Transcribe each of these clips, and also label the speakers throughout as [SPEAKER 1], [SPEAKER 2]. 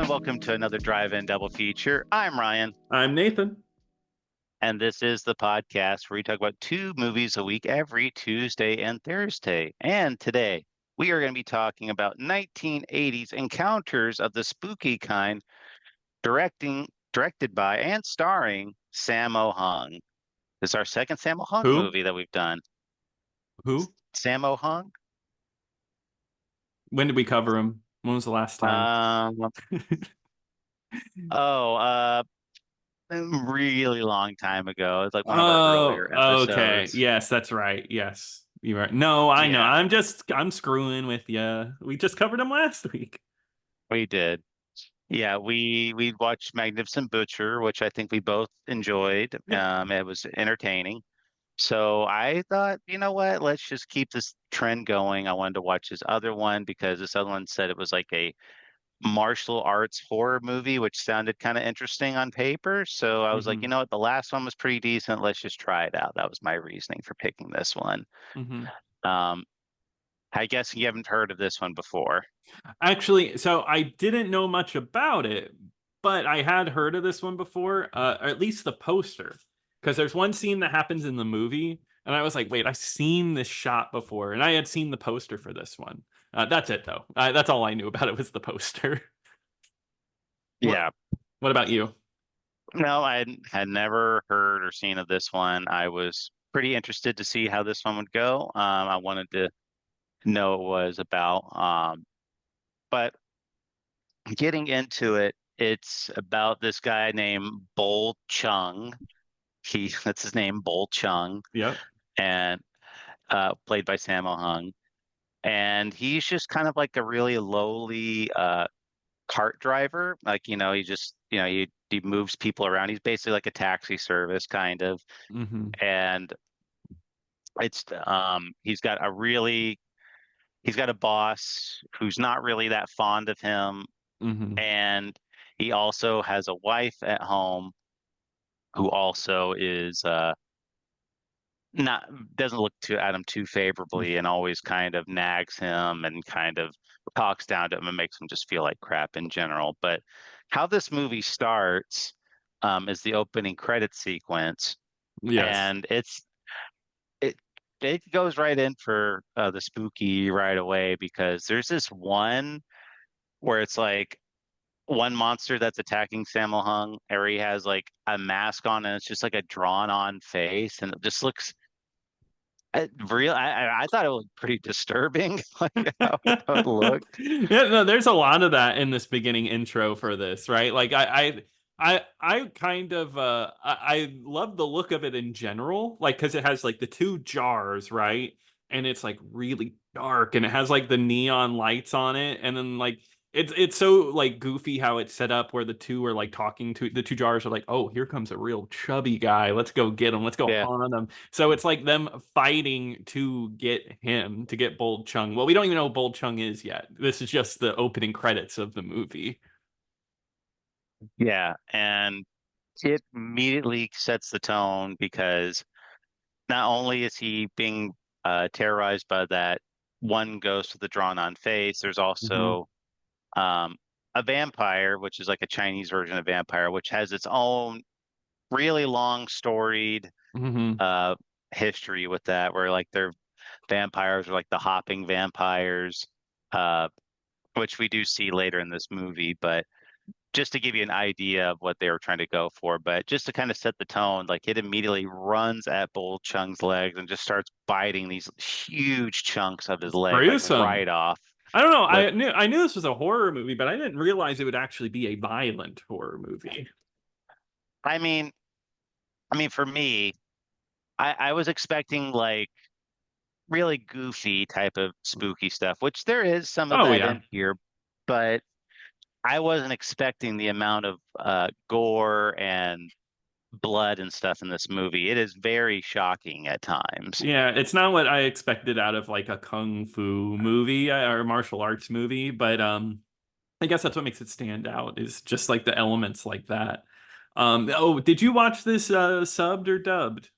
[SPEAKER 1] and welcome to another Drive-In Double Feature. I'm Ryan,
[SPEAKER 2] I'm Nathan.
[SPEAKER 1] and this is the podcast where we talk about 2 movies a week every Tuesday and Thursday. And today, we are going to be talking about 1980s encounters of the spooky kind, directed by and starring Sammo Hung. This is our second Sammo Hung
[SPEAKER 2] Who?
[SPEAKER 1] movie that we've done.
[SPEAKER 2] Who?
[SPEAKER 1] Sammo Hung?
[SPEAKER 2] When did we cover him? When was the last time?
[SPEAKER 1] Um, oh, a really long time ago. It's like one of our earlier
[SPEAKER 2] Okay.
[SPEAKER 1] episodes.
[SPEAKER 2] Yes, that's right. Yes, you're right. No, I know.
[SPEAKER 1] Yeah,
[SPEAKER 2] I'm screwing with you. We just covered him last week.
[SPEAKER 1] we did. Yeah, we watched Magnificent Butcher, which I think we both enjoyed.
[SPEAKER 2] Yep.
[SPEAKER 1] It was entertaining. So I thought, you know what? Let's just keep this trend going. I wanted to watch this other one because this other one said it was like a martial arts horror movie, which sounded kind of interesting on paper. So I was like,
[SPEAKER 2] hmm
[SPEAKER 1] you know what? The last one was pretty decent. Let's just try it out. That was my reasoning for picking this one.
[SPEAKER 2] hmm
[SPEAKER 1] Um, I guess you haven't heard of this one before.
[SPEAKER 2] Actually, so I didn't know much about it, but I had heard of this one before, or at least the poster, because there's one scene that happens in the movie, and I was like, wait, I've seen this shot before, and I had seen the poster for this one. That's it, though. That's all I knew about it was the poster. What
[SPEAKER 1] Yeah.
[SPEAKER 2] What about you?
[SPEAKER 1] No, had never heard or seen of this one. I was pretty interested to see how this one would go. I wanted to know what it was about. But getting into it, it's about this guy named Bol Chung. That's his name, Bol Chung,
[SPEAKER 2] Yep.
[SPEAKER 1] and played by Sammo Hung. And he's just kind of like a really lowly cart driver. Like, he just, he moves people around. He's basically like a taxi service kind of.
[SPEAKER 2] hmm
[SPEAKER 1] And it's he's got a boss who's not really that fond of him,
[SPEAKER 2] hmm
[SPEAKER 1] and he also has a wife at home who also is not doesn't look at him too favorably and always kind of nags him and kind of talks down to him and makes him just feel like crap in general. But how this movie starts is the opening credit sequence,
[SPEAKER 2] Yes.
[SPEAKER 1] and it it goes right in for the spooky right away because there's this one where it's like one monster that's attacking Sammo Hung, or he has like a mask on and it's just like a drawn on face and it just looks real. I thought it was pretty disturbing, like how it looked.
[SPEAKER 2] Yeah, no, there's a lot of that in this beginning intro for this, right? Like I kind of I love the look of it in general, like because it has like the two jars, right? And it's like really dark and it has like the neon lights on it, and then like it's so like goofy how it's set up where the two are like talking to the two jars are like, oh, here comes a real chubby guy. Let's go get him. Let's go
[SPEAKER 1] Yeah,
[SPEAKER 2] haunt him. So it's like them fighting to get him, to get Bold Chung. Well, we don't even know who Bold Chung is yet. This is just the opening credits of the movie.
[SPEAKER 1] yeah, and it immediately sets the tone because not only is he being terrorized by that one ghost with the drawn on face, there's
[SPEAKER 2] hmm
[SPEAKER 1] also um, a vampire, which is like a Chinese version of vampire, which has its own really long storied
[SPEAKER 2] hmm
[SPEAKER 1] uh, history with that, where like their vampires are like the hopping vampires, uh, which we do see later in this movie. But just to give you an idea of what they were trying to go for, but just to kind of set the tone, like it immediately runs at Bull Chung's legs and just starts biting these huge chunks of his
[SPEAKER 2] It's
[SPEAKER 1] leg, like
[SPEAKER 2] gruesome.
[SPEAKER 1] right off.
[SPEAKER 2] I don't know.
[SPEAKER 1] With,
[SPEAKER 2] I knew this was a horror movie, but I didn't realize it would actually be a violent horror movie.
[SPEAKER 1] I mean, for me, I was expecting like really goofy type of spooky stuff, which there is some of
[SPEAKER 2] Oh
[SPEAKER 1] that
[SPEAKER 2] yeah.
[SPEAKER 1] in here, but I wasn't expecting the amount of gore and blood and stuff in this movie. It is very shocking at times.
[SPEAKER 2] Yeah, it's not what I expected out of like a kung fu movie or martial arts movie, but I guess that's what makes it stand out is just like the elements like that. Oh, did you watch this subbed or dubbed?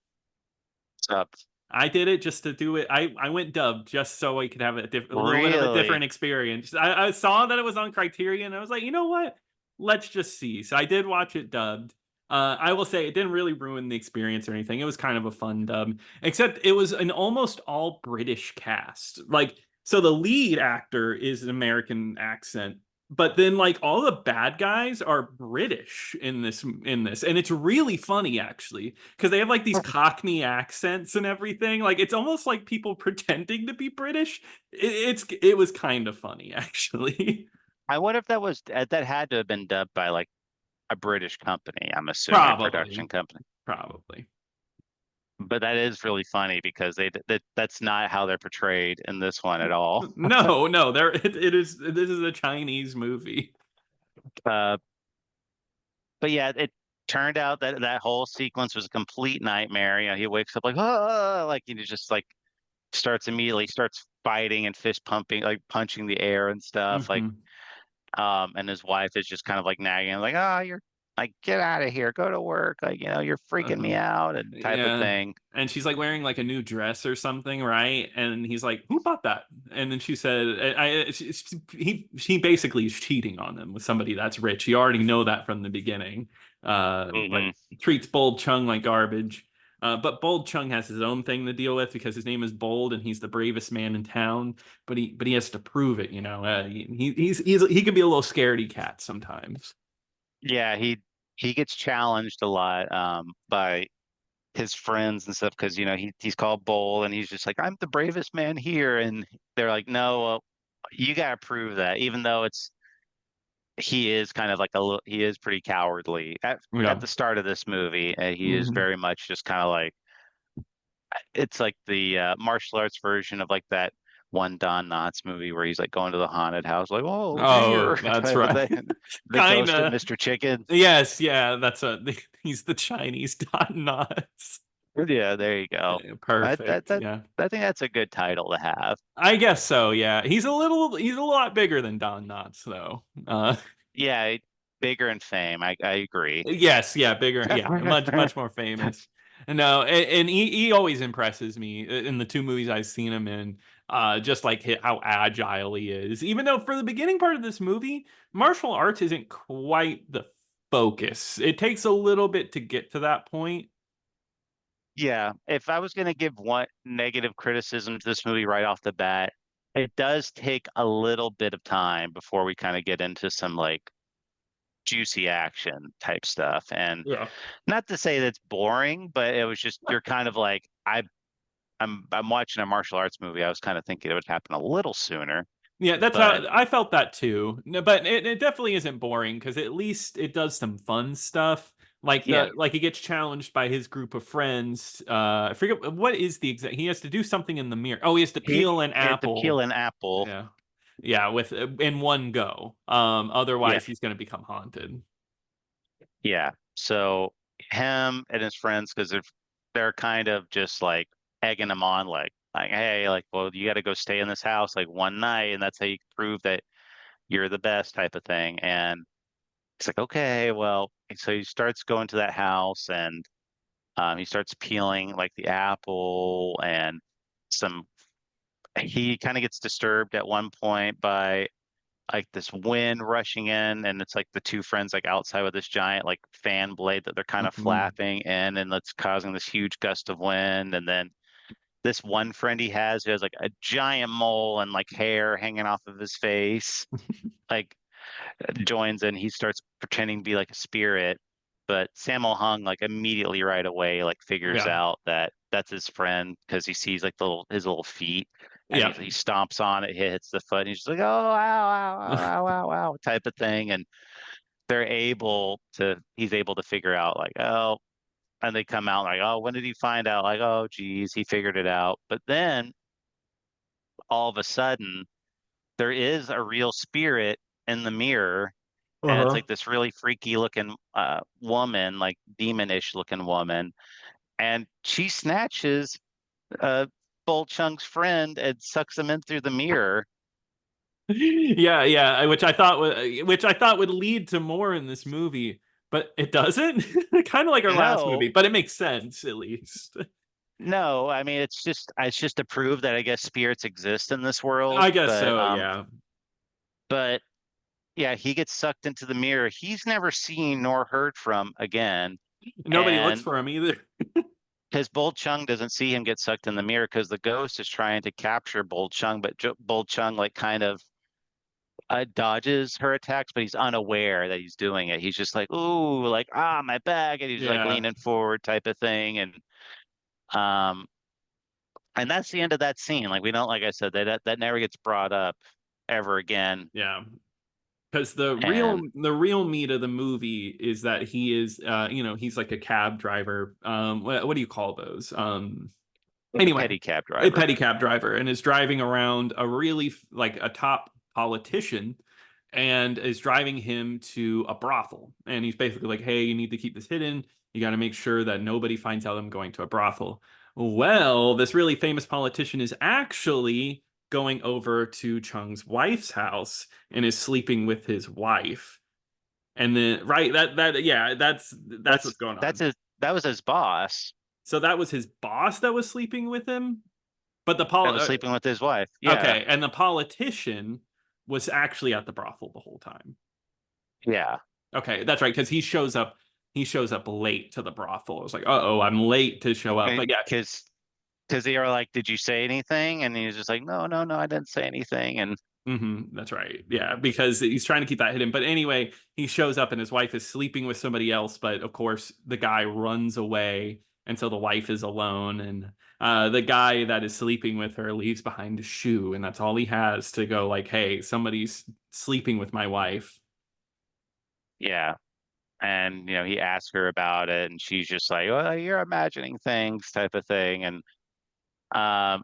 [SPEAKER 1] Uh,
[SPEAKER 2] I did it just to do it. I went dubbed just so I could have a little bit of a
[SPEAKER 1] really?
[SPEAKER 2] different experience. I saw that it was on Criterion. I was like, you know what? let's just see. So I did watch it dubbed. I will say it didn't really ruin the experience or anything. It was kind of a fun dub, except it was an almost all British cast. Like, so the lead actor is an American accent, but then like all the bad guys are British in this, and it's really funny actually because they have like these Cockney accents and everything. Like it's almost like people pretending to be British. It was kind of funny actually.
[SPEAKER 1] I wonder if that had to have been dubbed by like a British company, I'm assuming, a production
[SPEAKER 2] Probably,
[SPEAKER 1] company.
[SPEAKER 2] probably.
[SPEAKER 1] But that is really funny because that's not how they're portrayed in this one at all.
[SPEAKER 2] No, no, it is. This is a Chinese movie.
[SPEAKER 1] Uh, but yeah, it turned out that that whole sequence was a complete nightmare. You know, he wakes up like, oh, like he just like starts fighting and fist pumping, like punching the air and stuff. Like,
[SPEAKER 2] Mhm.
[SPEAKER 1] and his wife is just kind of like nagging him, like, oh, you're like, get out of here, go to work, like, you know, you're freaking
[SPEAKER 2] Uh-huh.
[SPEAKER 1] me out and type of
[SPEAKER 2] Yeah.
[SPEAKER 1] thing.
[SPEAKER 2] And she's like wearing like a new dress or something, right? And he's like, "Who bought that?" And then she said, he basically is cheating on them with somebody that's rich. You already know that from the beginning. But
[SPEAKER 1] Hmm.
[SPEAKER 2] treats Bold Chung like garbage. But Bold Chung has his own thing to deal with because his name is Bold and he's the bravest man in town. But he has to prove it, you know. He can be a little scaredy cat sometimes.
[SPEAKER 1] Yeah, he gets challenged a lot by his friends and stuff because you know he's called Bull and he's just like I'm the bravest man here and they're like no well, you got to prove that even though it's he is kind of like a little he is pretty cowardly at
[SPEAKER 2] Yeah.
[SPEAKER 1] the start of this movie he is
[SPEAKER 2] Mhm.
[SPEAKER 1] very much just kind of like it's like the martial arts version of like that one Don Knotts movie where he's like going to the haunted house like oh
[SPEAKER 2] Oh,
[SPEAKER 1] dear
[SPEAKER 2] that's
[SPEAKER 1] type of
[SPEAKER 2] right.
[SPEAKER 1] thing the ghost of
[SPEAKER 2] Kinda.
[SPEAKER 1] Mr. Chicken.
[SPEAKER 2] Yes, yeah, that's a he's the Chinese Don Knotts.
[SPEAKER 1] Yeah, there you go. I that
[SPEAKER 2] Perfect.
[SPEAKER 1] that
[SPEAKER 2] Yeah.
[SPEAKER 1] I think that's a good title to have.
[SPEAKER 2] I guess so, yeah. He's a lot bigger than Don Knotts though.
[SPEAKER 1] Yeah, bigger in fame. I agree.
[SPEAKER 2] Yes, yeah, bigger, yeah, much more famous. No, and he always impresses me in the two movies I've seen him in. Just like how agile he is. Even though for the beginning part of this movie, martial arts isn't quite the focus. It takes a little bit to get to that point.
[SPEAKER 1] Yeah, if I was going to give one negative criticism to this movie right off the bat, it does take a little bit of time before we kind of get into some like juicy action type stuff. And
[SPEAKER 2] Yeah.
[SPEAKER 1] not to say that's boring, but it was just you're kind of like I'm watching a martial arts movie. I was kind of thinking it would happen a little sooner,
[SPEAKER 2] Yeah, that's
[SPEAKER 1] but
[SPEAKER 2] how I felt that too. No, but it definitely isn't boring because at least it does some fun stuff.
[SPEAKER 1] yeah,
[SPEAKER 2] Like he gets challenged by his group of friends. I forget what is the exact. He has to do something in the mirror. Oh, he has to peel an
[SPEAKER 1] he had to peel
[SPEAKER 2] apple.
[SPEAKER 1] an apple.
[SPEAKER 2] Yeah, yeah, with in one go.
[SPEAKER 1] Yeah,
[SPEAKER 2] Otherwise he's going to become haunted.
[SPEAKER 1] yeah. So him and his friends, because they're kind of just like egging him on, like, hey, like, well, you got to go stay in this house like one night, and that's how you prove that you're the best type of thing. And he's like, okay, well, and so he starts going to that house, and he starts peeling like the apple, and some. He kind of gets disturbed at one point by like this wind rushing in and it's like the two friends like outside with this giant like fan blade that they're kind of
[SPEAKER 2] Mhm.
[SPEAKER 1] flapping in and that's causing this huge gust of wind and then this one friend he has who has like a giant mole and like hair hanging off of his face like joins in he starts pretending to be like a spirit but Sammo Hung like immediately right away like figures
[SPEAKER 2] Yeah,
[SPEAKER 1] out that that's his friend because he sees like his little feet and
[SPEAKER 2] yeah.
[SPEAKER 1] he stomps on it hits the foot and he's just like oh wow wow wow wow wow type of thing and he's able to figure out like oh and they come out like oh when did he find out like oh geez he figured it out but then all of a sudden there is a real spirit in the mirror and it's
[SPEAKER 2] Uh-huh.
[SPEAKER 1] like this really freaky looking woman like demonish looking woman and she snatches uh Bull Chung's friend and sucks him in through the mirror.
[SPEAKER 2] Yeah, yeah, which I thought would lead to more in this movie, but it doesn't. Kind of like our last movie,
[SPEAKER 1] No,
[SPEAKER 2] but it makes sense at least.
[SPEAKER 1] no, I mean it's just to prove that I guess spirits exist in this world,
[SPEAKER 2] I guess so, yeah.
[SPEAKER 1] but yeah, he gets sucked into the mirror. He's never seen nor heard from again.
[SPEAKER 2] Nobody looks
[SPEAKER 1] And
[SPEAKER 2] for him either.
[SPEAKER 1] because Bold Chung doesn't see him get sucked in the mirror because the ghost is trying to capture Bold Chung, but Bold Chung like kind of dodges her attacks, but he's unaware that he's doing it. He's just like, ooh, like, ah, my back. And he's like
[SPEAKER 2] Yeah.
[SPEAKER 1] leaning forward type of thing. Um, and that's the end of that scene. Like we don't, like I said, that never gets brought up ever again.
[SPEAKER 2] Yeah. Because the
[SPEAKER 1] And
[SPEAKER 2] real meat of the movie is that he is he's like a cab driver. What do you call those? Anyway,
[SPEAKER 1] petty cab
[SPEAKER 2] a
[SPEAKER 1] driver.
[SPEAKER 2] pedicab driver, and is driving around a really like a top politician, and is driving him to a brothel. And he's basically like, hey, you need to keep this hidden. You got to make sure that nobody finds out I'm going to a brothel. Well, this really famous politician is actually going over to Chung's wife's house and is sleeping with his wife. And then right, that yeah, that's
[SPEAKER 1] That's
[SPEAKER 2] what's going
[SPEAKER 1] that's
[SPEAKER 2] on.
[SPEAKER 1] his that was his boss
[SPEAKER 2] So that was his boss that was sleeping with him. But
[SPEAKER 1] that was sleeping with his wife. Yeah.
[SPEAKER 2] okay, and the politician was actually at the brothel the whole time.
[SPEAKER 1] Yeah.
[SPEAKER 2] Okay, that's right, because he shows up late to the brothel. I was like, oh, I'm late to show up. But yeah,
[SPEAKER 1] Because they are like, did you say anything? And he was just like, no, no, no, I didn't say anything. And
[SPEAKER 2] that's right. Yeah, because he's trying to keep that hidden. But anyway, he shows up and his wife is sleeping with somebody else. But of course, the guy runs away. And so the wife is alone. And the guy that is sleeping with her leaves behind a shoe. And that's all he has to go, like, hey, somebody's sleeping with my wife.
[SPEAKER 1] yeah. And he asked her about it, and she's just like, "Oh, you're imagining things," type of thing. And um,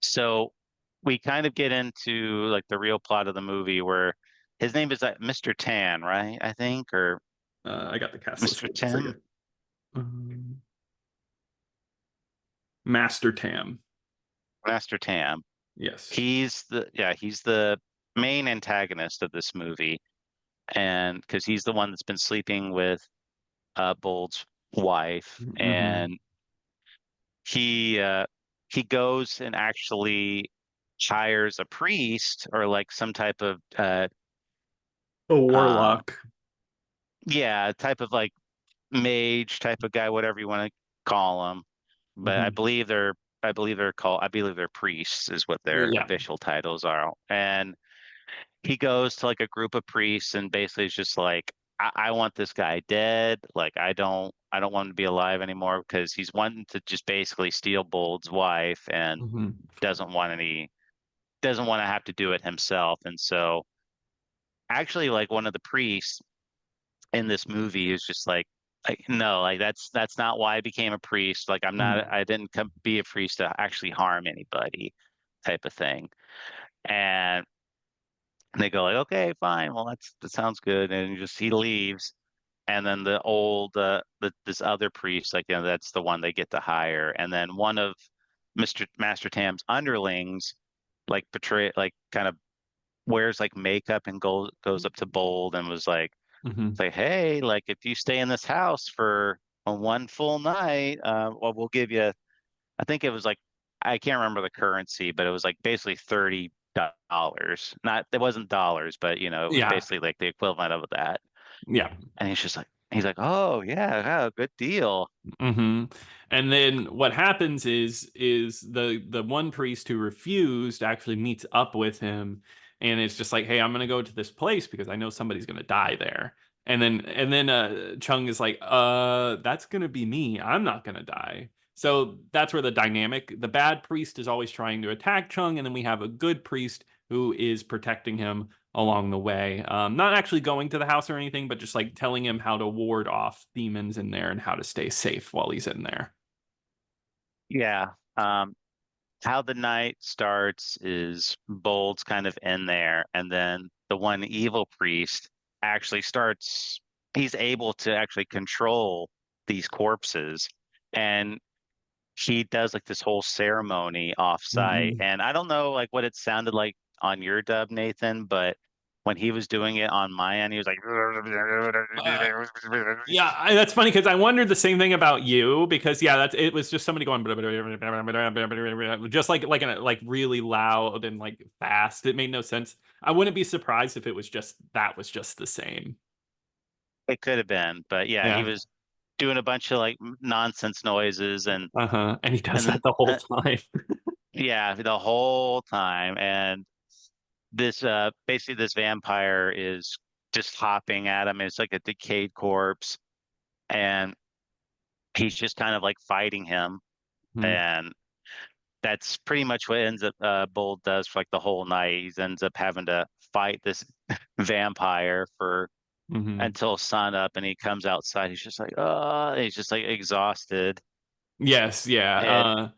[SPEAKER 1] so we kind of get into like the real plot of the movie, where his name is Mr. Tan, right? I think, or
[SPEAKER 2] I got the cast list.
[SPEAKER 1] Mr.
[SPEAKER 2] Give me a
[SPEAKER 1] Tim,
[SPEAKER 2] second. Master Tam.
[SPEAKER 1] Master Tam.
[SPEAKER 2] Yes.
[SPEAKER 1] He's the main antagonist of this movie, and because he's the one that's been sleeping with Bold's wife,
[SPEAKER 2] Mm-hmm.
[SPEAKER 1] and he uh he goes and actually hires a priest or like some type of
[SPEAKER 2] A
[SPEAKER 1] um
[SPEAKER 2] warlock.
[SPEAKER 1] yeah, type of like mage type of guy, whatever you want to call them. But
[SPEAKER 2] Mm-hmm.
[SPEAKER 1] I believe they're priests is what their
[SPEAKER 2] Yeah.
[SPEAKER 1] official titles are. And he goes to like a group of priests and basically is just like, I want this guy dead. Like I don't want him to be alive anymore because he's wanting to just basically steal Bold's wife and
[SPEAKER 2] Mm-hmm.
[SPEAKER 1] doesn't want any doesn't want to have to do it himself. And so actually like one of the priests in this movie is just like no, like that's not why I became a priest. Like I didn't come be a priest to actually harm anybody type of thing. And they go like, okay, fine. Well, that sounds good. And he leaves. And then this other priest, like, that's the one they get to hire. And then one of Mr. Master Tam's underlings, like like kind of wears like makeup and goes up to Bold and was like,
[SPEAKER 2] Mm-hmm.
[SPEAKER 1] say, hey, like if you stay in this house for one full night, well, we'll give you. I think it was like I can't remember the currency, but it was like basically $30. Not it wasn't dollars, but it was
[SPEAKER 2] Yeah.
[SPEAKER 1] basically like the equivalent of that.
[SPEAKER 2] Yeah.
[SPEAKER 1] And he's like, oh yeah, yeah, good deal.
[SPEAKER 2] hmm And then what happens is the one priest who refused actually meets up with him, and it's just like, hey, I'm gonna go to this place because I know somebody's gonna die there. And then Chung is like, that's gonna be me. I'm not gonna die. So that's where the bad priest is always trying to attack Chung, and then we have a good priest who is protecting him along the way. Not actually going to the house or anything, but just like telling him how to ward off demons in there and how to stay safe while he's in there.
[SPEAKER 1] Yeah. How the night starts is Bold's kind of in there, and then the one evil priest actually starts. He's able to actually control these corpses, and he does like this whole ceremony off site.
[SPEAKER 2] Mm-hmm.
[SPEAKER 1] And I don't know like what it sounded like on your dub, Nathan, but when he was doing it on my end, he was like,
[SPEAKER 2] Uh, Yeah, that's funny because I wondered the same thing about you because yeah, that's it was just somebody going just like really loud and like fast. It made no sense. I wouldn't be surprised if it was just that was just the same.
[SPEAKER 1] it could have been, but yeah, he
[SPEAKER 2] Yeah.
[SPEAKER 1] was doing a bunch of like nonsense noises
[SPEAKER 2] Uh-huh. And he does
[SPEAKER 1] and
[SPEAKER 2] that the whole time.
[SPEAKER 1] yeah, the whole time. And this basically this vampire is just hopping at him. It's like a decayed corpse, and he's just kind of like fighting him.
[SPEAKER 2] Mhm.
[SPEAKER 1] And that's pretty much what ends up Bold does for like the whole night. He ends up having to fight this vampire for
[SPEAKER 2] Mhm.
[SPEAKER 1] until sun up, and he comes outside. He's just like, oh, he's just like exhausted.
[SPEAKER 2] Yes, yeah.
[SPEAKER 1] And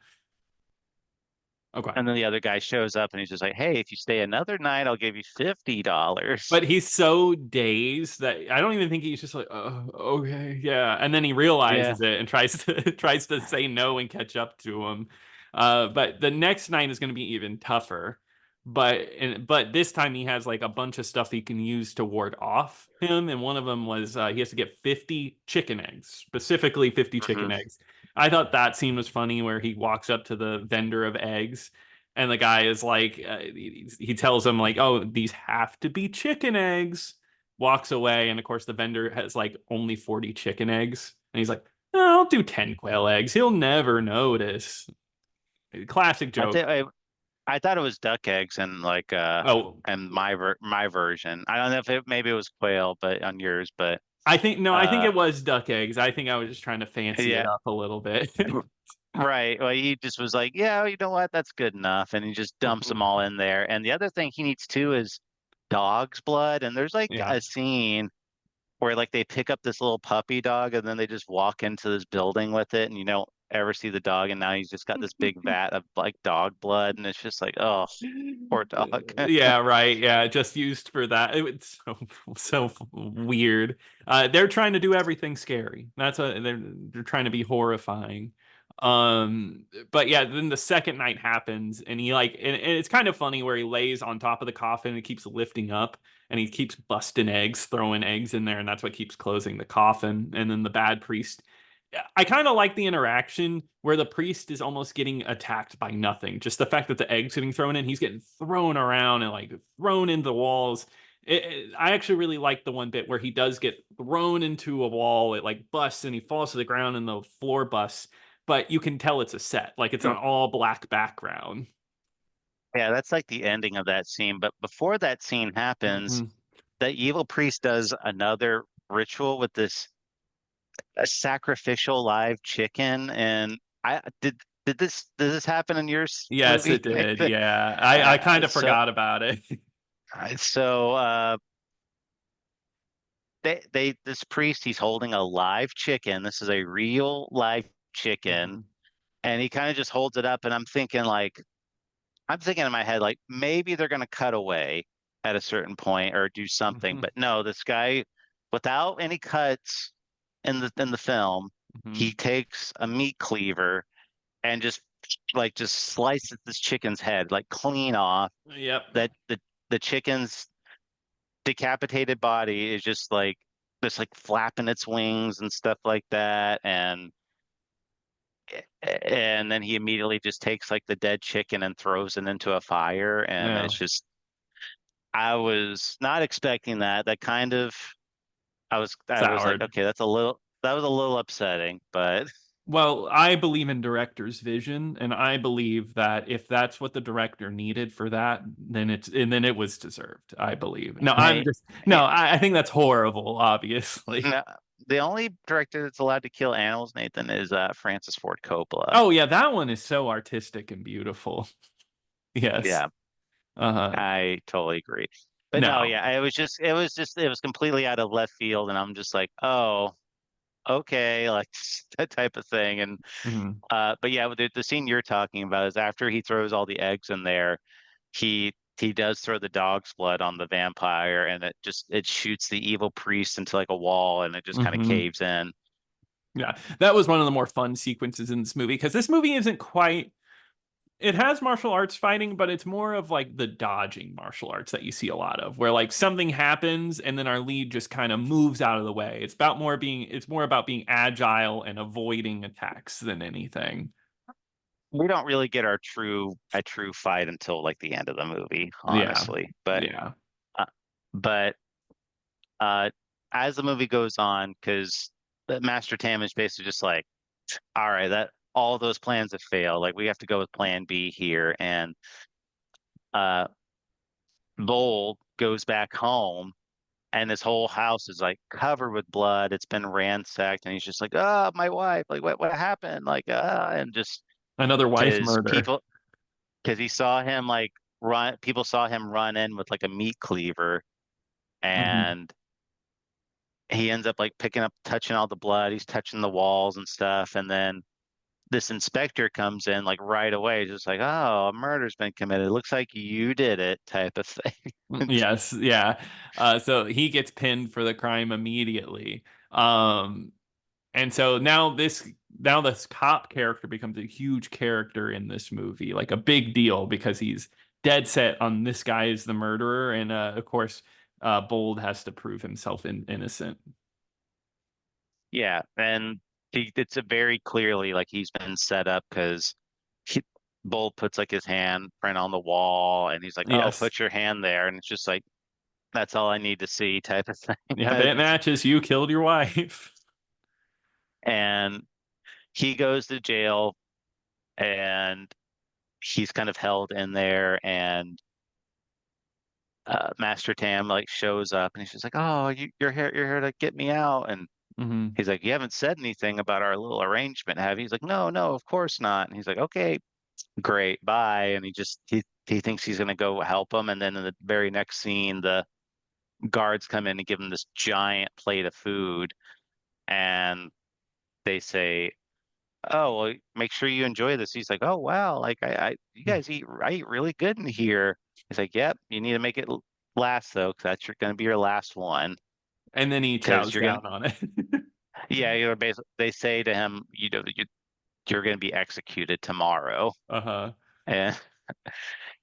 [SPEAKER 2] Okay.
[SPEAKER 1] and then the other guy shows up, and he's just like, hey, if you stay another night, I'll give you $50.
[SPEAKER 2] But he's so dazed that I don't even think he's just like, oh, okay, yeah. And then he
[SPEAKER 1] Yeah.
[SPEAKER 2] realizes it and tries to tries to say no and catch up to him. But the next night is going to be even tougher. But this time he has like a bunch of stuff he can use to ward off him, and one of them was he has to get 50 chicken eggs, specifically 50 chicken
[SPEAKER 1] Hmm.
[SPEAKER 2] eggs. I thought that scene was funny where he walks up to the vendor of eggs and the guy is like he tells him like, oh, these have to be chicken eggs, walks away, and of course the vendor has like only 40 chicken eggs and he's like, oh, I'll do 10 quail eggs, he'll never notice. Classic
[SPEAKER 1] I
[SPEAKER 2] joke.
[SPEAKER 1] think I thought it was duck eggs and like
[SPEAKER 2] Oh,
[SPEAKER 1] and my version. I don't know if it maybe it was quail, but on yours, but
[SPEAKER 2] I think no, I think
[SPEAKER 1] uh
[SPEAKER 2] it was duck eggs. I think I was just trying to fancy it
[SPEAKER 1] yeah,
[SPEAKER 2] up a little bit.
[SPEAKER 1] right. Well, he just was like, yeah, you know what? That's good enough, and he just dumps them all in there. And the other thing he needs too is dog's blood. And there's like
[SPEAKER 2] Yeah.
[SPEAKER 1] a scene where like they pick up this little puppy dog and then they just walk into this building with it, and you don't ever see the dog, and now he's just got this big vat of like dog blood, and it's just like, oh, poor dog.
[SPEAKER 2] Yeah, right. Yeah, just used for that. It's so weird. They're trying to do everything scary. That's what they're trying to be horrifying. But yeah, then the second night happens, and he like, and it's kind of funny where he lays on top of the coffin and keeps lifting up, and he keeps busting eggs, throwing eggs in there, and that's what keeps closing the coffin. And then the bad priest, I kind of like the interaction where the priest is almost getting attacked by nothing. Just the fact that the egg's getting thrown in, he's getting thrown around and like thrown into the walls. I actually really like the one bit where he does get thrown into a wall. It like busts and he falls to the ground and the floor busts, but you can tell it's a set. Like it's an all black background.
[SPEAKER 1] Yeah, that's like the ending of that scene. But before that scene happens,
[SPEAKER 2] Mhm.
[SPEAKER 1] the evil priest does another ritual with this a sacrificial live chicken. And I did this happen in your
[SPEAKER 2] Yes,
[SPEAKER 1] movie,
[SPEAKER 2] it did.
[SPEAKER 1] Nathan?
[SPEAKER 2] Yeah. I kind of
[SPEAKER 1] So
[SPEAKER 2] forgot about it.
[SPEAKER 1] so they this priest, he's holding a live chicken. This is a real live chicken,
[SPEAKER 2] Mhm.
[SPEAKER 1] and he kind of just holds it up, and I'm thinking in my head, like maybe they're gonna cut away at a certain point or do something.
[SPEAKER 2] Mhm.
[SPEAKER 1] But no, this guy, without any cuts in the film,
[SPEAKER 2] Mhm.
[SPEAKER 1] he takes a meat cleaver and just slices this chicken's head like clean off.
[SPEAKER 2] Yep.
[SPEAKER 1] That the chicken's decapitated body is just like flapping its wings and stuff like that. And then he immediately just takes like the dead chicken and throws it into a fire. And
[SPEAKER 2] Yeah.
[SPEAKER 1] it's just, I was not expecting that. That kind of, I was like,
[SPEAKER 2] Soured.
[SPEAKER 1] okay, that was a little upsetting, but
[SPEAKER 2] Well, I believe in director's vision, and I believe that if that's what the director needed for that, then it was deserved. I believe. No, I'm
[SPEAKER 1] hey,
[SPEAKER 2] just
[SPEAKER 1] yeah,
[SPEAKER 2] no. I think that's horrible. Obviously.
[SPEAKER 1] no, the only director that's allowed to kill animals, Nathan, is Francis Ford Coppola.
[SPEAKER 2] Oh yeah, that one is so artistic and beautiful. Yes.
[SPEAKER 1] Yeah,
[SPEAKER 2] Uh huh.
[SPEAKER 1] I totally agree. But no,
[SPEAKER 2] No.
[SPEAKER 1] yeah, it was completely out of left field, and I'm just like, oh, okay, like that type of thing. And
[SPEAKER 2] Mhm.
[SPEAKER 1] but yeah, the scene you're talking about is after he throws all the eggs in there, he does throw the dog's blood on the vampire, and it shoots the evil priest into like a wall, and it just kind of
[SPEAKER 2] Mhm.
[SPEAKER 1] caves in.
[SPEAKER 2] Yeah, that was one of the more fun sequences in this movie because this movie isn't quite it has martial arts fighting, but it's more of like the dodging martial arts that you see a lot of, where like something happens and then our lead just kind of moves out of the way. It's more about being agile and avoiding attacks than anything.
[SPEAKER 1] We don't really get a true fight until like the end of the movie,
[SPEAKER 2] Yeah.
[SPEAKER 1] honestly.
[SPEAKER 2] Yeah.
[SPEAKER 1] Uh, but uh, as the movie goes on, because Master Tam is basically just like, all right, that all those plans have failed. Like we have to go with Plan B here, and uh, Lowell goes back home, and his whole house is like covered with blood. It's been ransacked, and he's just like, "Oh, my wife! Like, what happened?" Like, and just
[SPEAKER 2] Another wife
[SPEAKER 1] because
[SPEAKER 2] murder.
[SPEAKER 1] he saw him like run, people saw him run in with like a meat cleaver,
[SPEAKER 2] Hmm.
[SPEAKER 1] and he ends up like picking up, touching all the blood. He's touching the walls and stuff, and then this inspector comes in like right away, just like, "Oh, a murder's been committed. It looks like you did it," type of thing.
[SPEAKER 2] Yes, yeah. So he gets pinned for the crime immediately. Um, and so now this cop character becomes a huge character in this movie, like a big deal because he's dead set on this guy is the murderer, and of course, Bold has to prove himself innocent.
[SPEAKER 1] Yeah, and it's a very clearly like he's been set up because he Bolt puts like his hand print on the wall, and he's like, "Oh,
[SPEAKER 2] Yes,
[SPEAKER 1] put your hand there," and it's just like that's all I need to see type of thing.
[SPEAKER 2] yeah, it matches. You killed your wife.
[SPEAKER 1] And he goes to jail, and he's kind of held in there, and Master Tam like shows up, and he's just like, "Oh, you're here to get me out," and
[SPEAKER 2] Hmm.
[SPEAKER 1] he's like, "You haven't said anything about our little arrangement, have you?" He's like, "No, no, of course not." And he's like, "Okay, great, bye." And he thinks he's gonna go help him, and then in the very next scene, the guards come in and give him this giant plate of food, and they say, "Oh, well, make sure you enjoy this." He's like, "Oh wow, like you guys I eat really good in here." He's like, "Yep, you need to make it last though, because that's gonna be your last one,
[SPEAKER 2] And then he
[SPEAKER 1] because
[SPEAKER 2] chows
[SPEAKER 1] you're gonna."
[SPEAKER 2] down on it.
[SPEAKER 1] Yeah, you're basically. They say to him, you're gonna be executed tomorrow."
[SPEAKER 2] Uh-huh.
[SPEAKER 1] And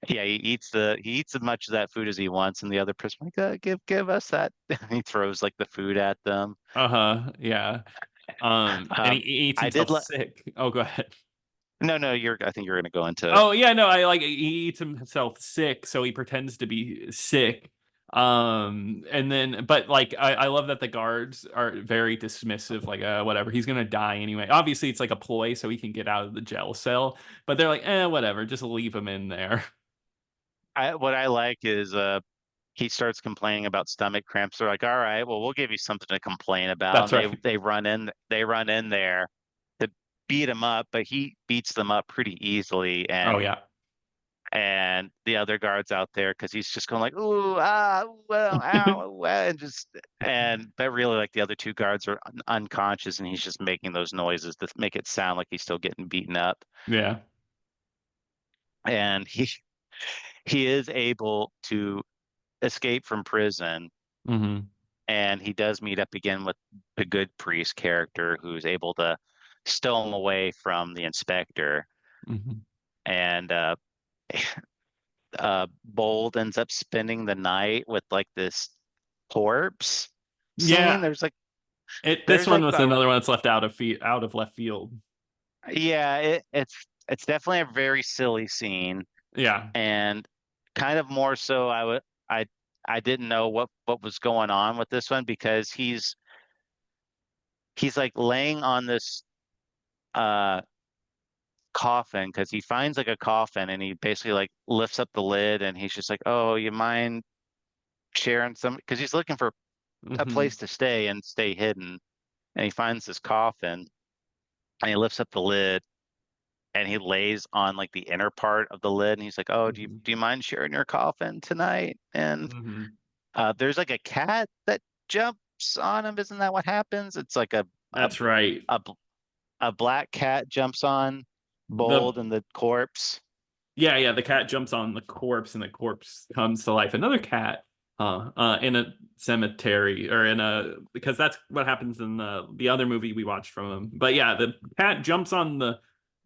[SPEAKER 1] yeah, he eats as much of that food as he wants, and the other person like, give us that." He throws like the food at them.
[SPEAKER 2] Uh-huh. Yeah. And he
[SPEAKER 1] Um,
[SPEAKER 2] eats
[SPEAKER 1] I
[SPEAKER 2] himself
[SPEAKER 1] did let
[SPEAKER 2] sick. Oh, go ahead.
[SPEAKER 1] no, you're I think you're gonna go into.
[SPEAKER 2] Oh yeah, no, I like he eats himself sick, so he pretends to be sick. And then but like I love that the guards are very dismissive, like whatever, he's gonna die anyway. Obviously it's like a ploy so he can get out of the jail cell, but they're like, whatever, just leave him in there.
[SPEAKER 1] What I like is he starts complaining about stomach cramps. They're like, "All right, well, we'll give you something to complain about."
[SPEAKER 2] That's
[SPEAKER 1] And
[SPEAKER 2] right.
[SPEAKER 1] they run in there to beat him up, but he beats them up pretty easily,
[SPEAKER 2] Oh
[SPEAKER 1] and
[SPEAKER 2] yeah.
[SPEAKER 1] the other guards out there, because he's just going like, "Ooh, ah, well, ow, well," and just and but really like the other two guards are unconscious, and he's just making those noises to make it sound like he's still getting beaten up.
[SPEAKER 2] Yeah.
[SPEAKER 1] And he is able to escape from prison,
[SPEAKER 2] Hmm.
[SPEAKER 1] and he does meet up again with the good priest character who's able to stow him away from the inspector.
[SPEAKER 2] Hmm.
[SPEAKER 1] And Bold ends up spending the night with like this corpse scene.
[SPEAKER 2] Yeah. This
[SPEAKER 1] There's
[SPEAKER 2] one
[SPEAKER 1] like
[SPEAKER 2] was
[SPEAKER 1] a
[SPEAKER 2] another one that's left out of left field.
[SPEAKER 1] yeah, it's definitely a very silly scene,
[SPEAKER 2] Yeah.
[SPEAKER 1] and kind of more so I I didn't know what was going on with this one, because he's like laying on this uh coffin, because he finds like a coffin, and he basically like lifts up the lid, and he's just like, "Oh, you mind sharing some?" Because he's looking for a
[SPEAKER 2] Hmm.
[SPEAKER 1] place to stay and stay hidden, and he finds this coffin, and he lifts up the lid, and he lays on like the inner part of the lid, and he's like, "Oh,
[SPEAKER 2] Hmm.
[SPEAKER 1] do you mind sharing your coffin tonight?" And
[SPEAKER 2] Hmm.
[SPEAKER 1] there's like a cat that jumps on him. Isn't that what happens? It's like a
[SPEAKER 2] That's right.
[SPEAKER 1] a, a black cat jumps on
[SPEAKER 2] The
[SPEAKER 1] Bold and the corpse.
[SPEAKER 2] Yeah, yeah, the cat jumps on the corpse and the corpse comes to life. Another cat, in a cemetery or in a because that's what happens in the other movie we watched from him. But yeah, the cat jumps on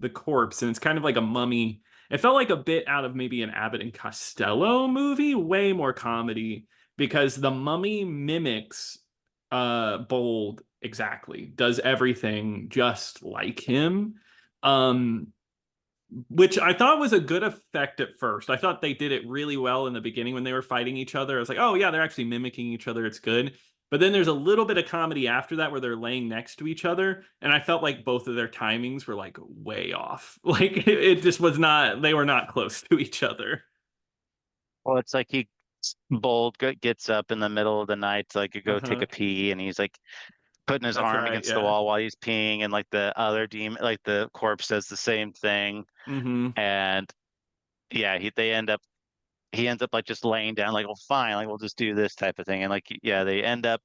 [SPEAKER 2] the corpse, and it's kind of like a mummy. It felt like a bit out of maybe an Abbott and Costello movie, way more comedy, because the mummy mimics Bold exactly, does everything just like him. Um, which I thought was a good effect at first. I thought they did it really well in the beginning when they were fighting each other. I was like, oh yeah, they're actually mimicking each other. It's good. But then there's a little bit of comedy after that where they're laying next to each other, and I felt like both of their timings were like way off. Like it just was not. They were not close to each other.
[SPEAKER 1] Well, it's like Bold gets up in the middle of the night to like go take
[SPEAKER 2] Uh-huh.
[SPEAKER 1] a pee, and he's like putting his
[SPEAKER 2] That's
[SPEAKER 1] arm
[SPEAKER 2] right.
[SPEAKER 1] against the
[SPEAKER 2] Yeah.
[SPEAKER 1] wall while he's peeing, and like the other demon, like the corpse, does the same thing.
[SPEAKER 2] Mm-hmm.
[SPEAKER 1] And yeah, he ends up like just laying down, like, well, fine, like we'll just do this type of thing. And like, yeah, they end up.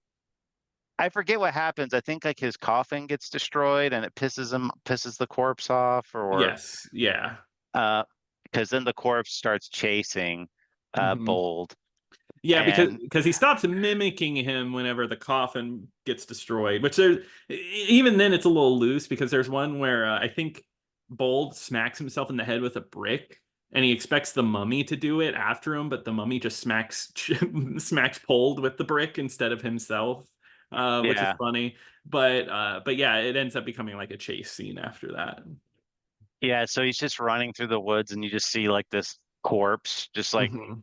[SPEAKER 1] I forget what happens. I think like his coffin gets destroyed, and it pisses the corpse off, or
[SPEAKER 2] Yes. Yeah.
[SPEAKER 1] uh, because then the corpse starts chasing
[SPEAKER 2] Mm-hmm.
[SPEAKER 1] Bold,
[SPEAKER 2] Yeah, because
[SPEAKER 1] and
[SPEAKER 2] he stops mimicking him whenever the coffin gets destroyed. Which there, even then, it's a little loose because there's one where I think Bold smacks himself in the head with a brick, and he expects the mummy to do it after him, but the mummy just smacks Bold with the brick instead of himself, which is
[SPEAKER 1] yeah,
[SPEAKER 2] funny. But yeah, it ends up becoming like a chase scene after that.
[SPEAKER 1] yeah. So he's just running through the woods, and you just see like this corpse, just like
[SPEAKER 2] Hmm.